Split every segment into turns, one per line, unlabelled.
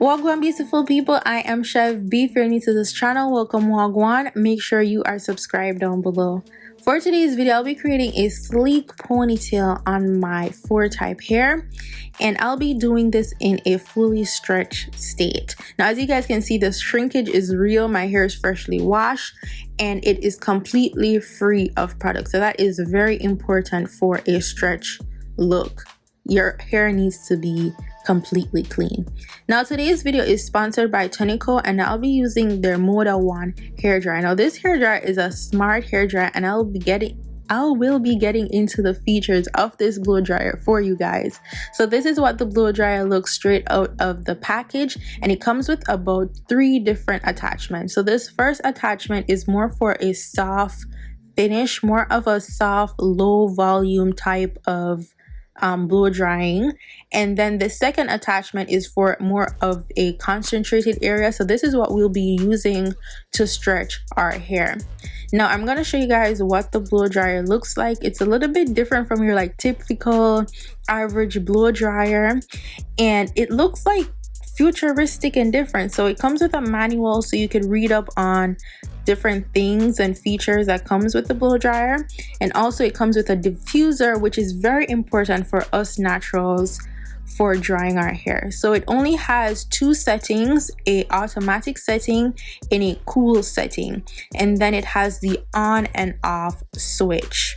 Wagwan beautiful people, I am Chev. If you're new to this channel, welcome Wagwan. Make sure you are subscribed down below. For today's video, I'll be creating a sleek ponytail on my 4 type hair, and I'll be doing this in a fully stretched state. Now as you guys can see, the shrinkage is real. My hair is freshly washed and it is completely free of product, so that is very important for a stretch look. Your hair needs to be completely clean. Now today's video is sponsored by Tonico, and I'll be using their Moda One hair dryer. Now this hair dryer is a smart hair dryer, and I will be getting into the features of this blow dryer for you guys. So this is what the blow dryer looks straight out of the package, and it comes with about 3 different attachments. So this first attachment is more for a soft finish, more of a soft low volume type of blow drying, and then the second attachment is for more of a concentrated area. So this is what we'll be using to stretch our hair. Now I'm going to show you guys what the blow dryer looks like. It's a little bit different from your like typical average blow dryer, and it looks like futuristic and different. So it comes with a manual, so you could read up on different things and features that comes with the blow dryer, and also it comes with a diffuser, which is very important for us naturals for drying our hair. So it only has 2 settings, a automatic setting and a cool setting, and then it has the on and off switch.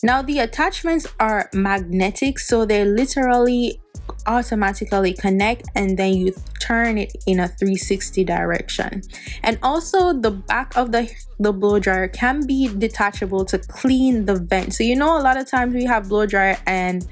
Now the attachments are magnetic, so they literally automatically connect, and then you turn it in a 360 direction. And also the back of the blow dryer can be detachable to clean the vent. So you know, a lot of times we have blow dryer and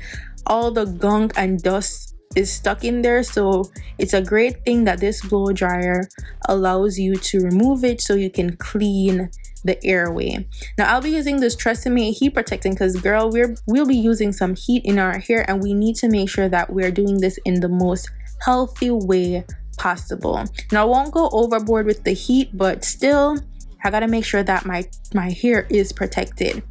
all the gunk and dust is stuck in there, so it's a great thing that this blow dryer allows you to remove it so you can clean the airway. Now I'll be using this Tresemme heat protectant because girl, we'll be using some heat in our hair, and we need to make sure that we're doing this in the most healthy way possible. Now I won't go overboard with the heat, but still I gotta make sure that my hair is protected.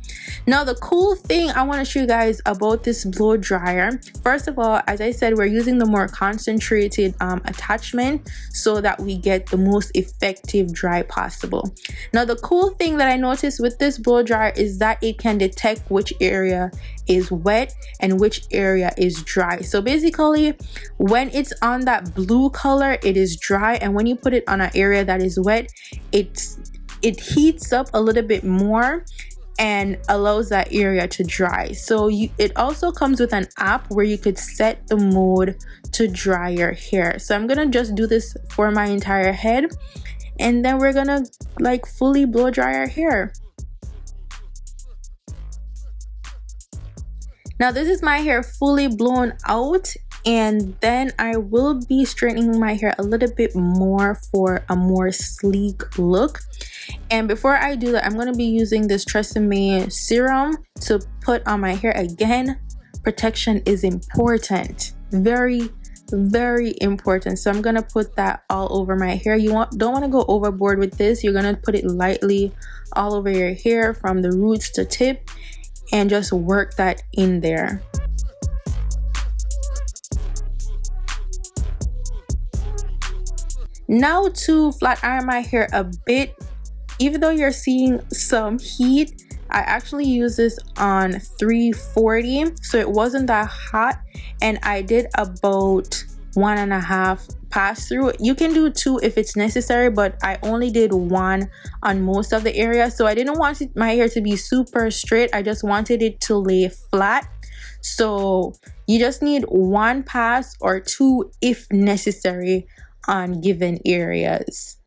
Now the cool thing I want to show you guys about this blow dryer, first of all, as I said, we're using the more concentrated attachment so that we get the most effective dry possible. Now the cool thing that I noticed with this blow dryer is that it can detect which area is wet and which area is dry. So basically when it's on that blue color, it is dry, and when you put it on an area that is wet, it heats up a little bit more and allows that area to dry. So it also comes with an app where you could set the mode to dry your hair. So I'm gonna just do this for my entire head, and then we're gonna like fully blow dry our hair. Now this is my hair fully blown out, and then I will be straightening my hair a little bit more for a more sleek look. And before I do that, I'm going to be using this Tresemme serum to put on my hair. Again, protection is important, very important. So I'm going to put that all over my hair. Don't want to go overboard with this. You're going to put it lightly all over your hair from the roots to tip, and just work that in there. Now to flat iron my hair a bit, even though you're seeing some heat, I actually use this on 340, so it wasn't that hot, and I did about 1.5 pass through. You can do 2 if it's necessary, but I only did 1 on most of the area. So I didn't want my hair to be super straight, I just wanted it to lay flat. So you just need 1 pass or 2 if necessary on given areas.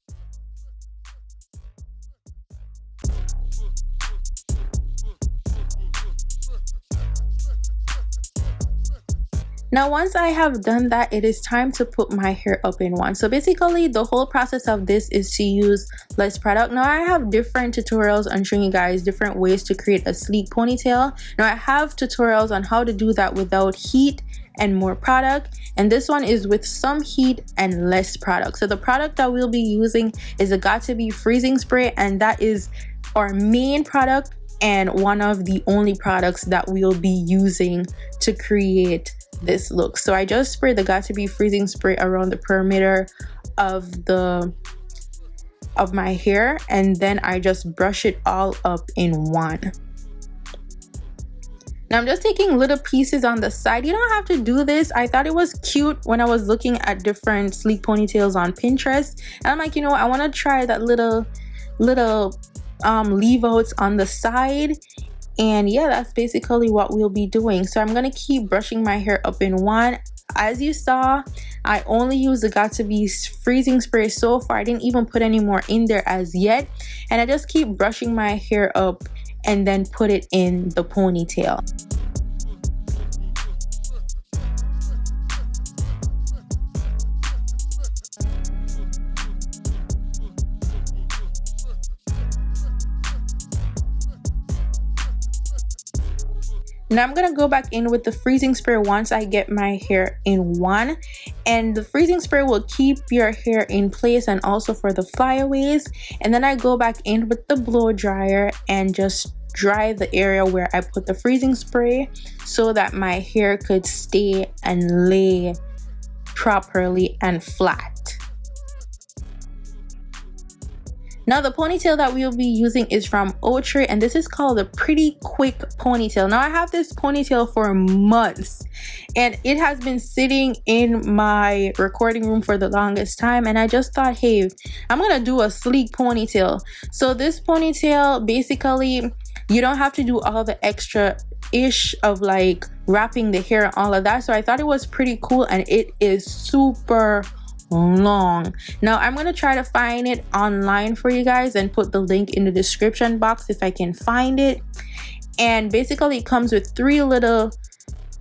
Now once I have done that, it is time to put my hair up in one. So basically the whole process of this is to use less product. Now I have different tutorials on showing you guys different ways to create a sleek ponytail. Now I have tutorials on how to do that without heat and more product, and this one is with some heat and less product. So the product that we'll be using is a Got2b freezing spray, and that is our main product and one of the only products that we'll be using to create this look. So I just sprayed the Got2b freezing spray around the perimeter of my hair, and then I just brush it all up in one. Now I'm just taking little pieces on the side. You don't have to do this. I thought it was cute when I was looking at different sleek ponytails on Pinterest, and I'm like, you know what, I want to try that little leave outs on the side. And yeah, that's basically what we'll be doing. So I'm gonna keep brushing my hair up in one. As you saw, I only used the Got2b freezing spray so far. I didn't even put any more in there as yet, and I just keep brushing my hair up and then put it in the ponytail. Now I'm gonna go back in with the freezing spray once I get my hair in one, and the freezing spray will keep your hair in place and also for the flyaways. And then I go back in with the blow dryer and just dry the area where I put the freezing spray so that my hair could stay and lay properly and flat. Now the ponytail that we'll be using is from Outre, and this is called a Pretty Quick Ponytail. Now I have this ponytail for months, and it has been sitting in my recording room for the longest time, and I just thought, hey, I'm gonna do a sleek ponytail. So this ponytail, basically, you don't have to do all the extra ish of like wrapping the hair and all of that. So I thought it was pretty cool, and it is super long. Now I'm gonna try to find it online for you guys and put the link in the description box if I can find it. And basically it comes with 3 little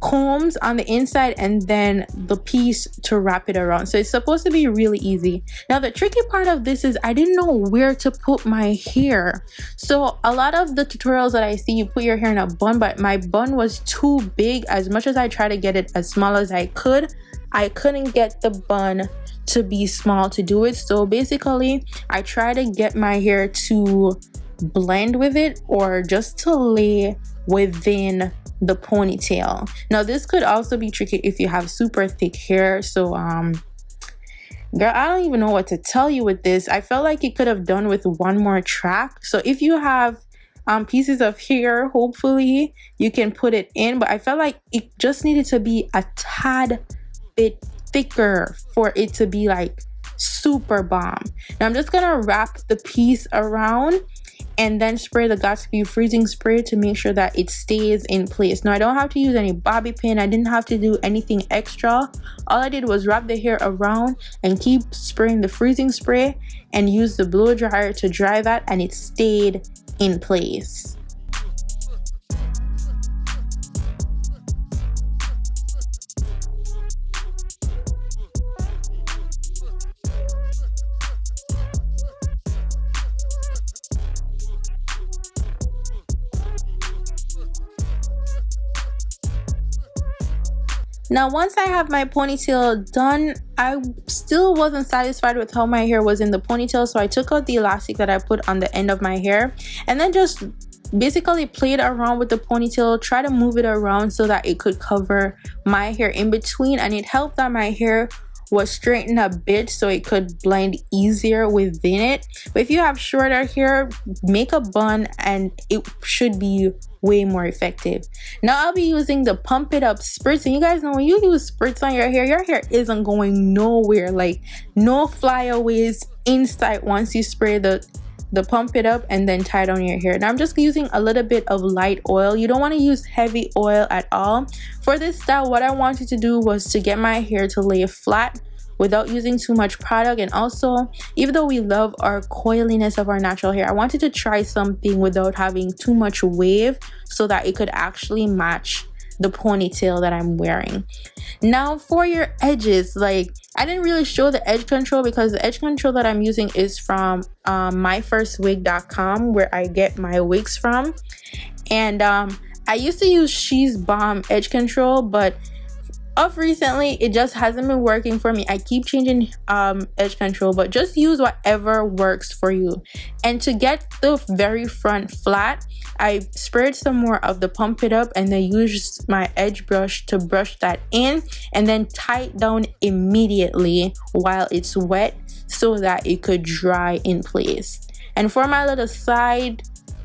combs on the inside and then the piece to wrap it around. So it's supposed to be really easy. Now the tricky part of this is I didn't know where to put my hair. So a lot of the tutorials that I see, you put your hair in a bun, but my bun was too big. As much as I tried to get it as small as I couldn't get the bun to be small to do it. So basically I try to get my hair to blend with it or just to lay within the ponytail. Now this could also be tricky if you have super thick hair. So girl, I don't even know what to tell you with this. I felt like it could have done with one more track. So if you have pieces of hair, hopefully you can put it in, but I felt like it just needed to be a tad bit thicker for it to be like super bomb. Now I'm just gonna wrap the piece around and then spray the Got2b freezing spray to make sure that it stays in place. Now I don't have to use any bobby pin. I didn't have to do anything extra. All I did was wrap the hair around and keep spraying the freezing spray and use the blow dryer to dry that, and it stayed in place. Now once I have my ponytail done, I still wasn't satisfied with how my hair was in the ponytail, so I took out the elastic that I put on the end of my hair and then just basically played around with the ponytail, try to move it around so that it could cover my hair in between, and it helped that my hair was straightened a bit so it could blend easier within it. But if you have shorter hair, make a bun and it should be way more effective. Now I'll be using the Pump It Up spritz, and you guys know when you use spritz on your hair isn't going nowhere. Like no flyaways in sight once you spray the Pump It Up and then tie it on your hair. Now I'm just using a little bit of light oil. You don't want to use heavy oil at all. For this style, what I wanted to do was to get my hair to lay flat without using too much product. And also, even though we love our coiliness of our natural hair, I wanted to try something without having too much wave so that it could actually match the ponytail that I'm wearing. Now for your edges, like I didn't really show the edge control because the edge control that I'm using is from myfirstwig.com, where I get my wigs from. And I used to use She's Bomb edge control, but of recently it just hasn't been working for me. I keep changing edge control, but just use whatever works for you. And to get the very front flat, I sprayed some more of the Pump It Up and then used my edge brush to brush that in and then tie it down immediately while it's wet so that it could dry in place. And for my little side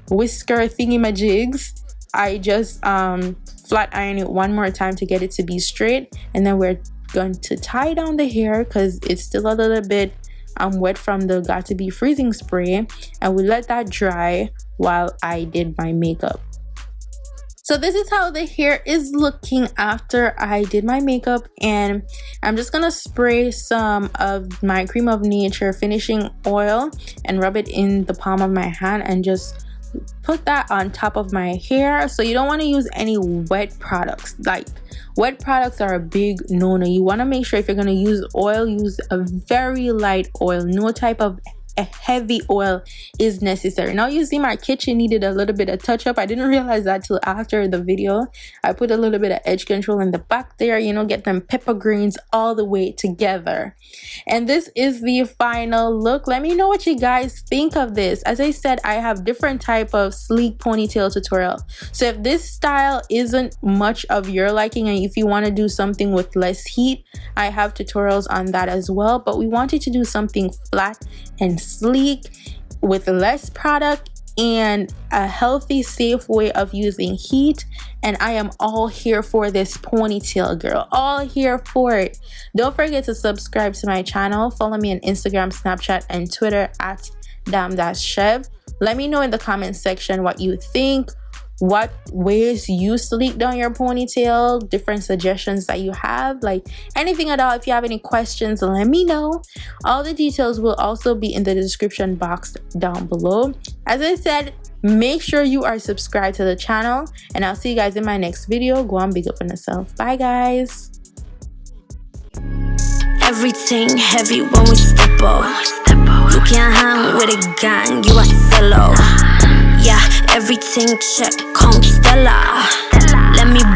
whisker thingy-majigs, I just flat iron it one more time to get it to be straight, and then we're going to tie down the hair because it's still a little bit wet from the Got to Be Freezing spray, and we let that dry while I did my makeup. So this is how the hair is looking after I did my makeup, and I'm just gonna spray some of my Cream of Nature finishing oil and rub it in the palm of my hand and just put that on top of my hair. So you don't want to use any wet products. Like, wet products are a big no-no. You want to make sure if you're going to use oil, use a very light oil. No type of a heavy oil is necessary. Now you see my kitchen needed a little bit of touch up. I didn't realize that till after the video. I put a little bit of edge control in the back there, you know, get them pepper greens all the way together. And this is the final look. Let me know what you guys think of this. As I said, I have different type of sleek ponytail tutorial. So if this style isn't much of your liking and if you want to do something with less heat, I have tutorials on that as well. But we wanted to do something flat and sleek with less product and a healthy, safe way of using heat. And I am all here for this ponytail, girl. All here for it. Don't forget to subscribe to my channel. Follow me on Instagram, Snapchat, and Twitter at damn-chev. Let me know in the comment section what you think, what ways you sleek down your ponytail, different suggestions that you have, like anything at all. If you have any questions, let me know. All the details will also be in the description box down below. As I said, make sure you are subscribed to the channel, and I'll see you guys in my next video. Go on, big up on yourself. Bye guys.
Everything heavy when we step up. You can't hang with a gang, you are solo. Yeah, everything check, come Stella. Let me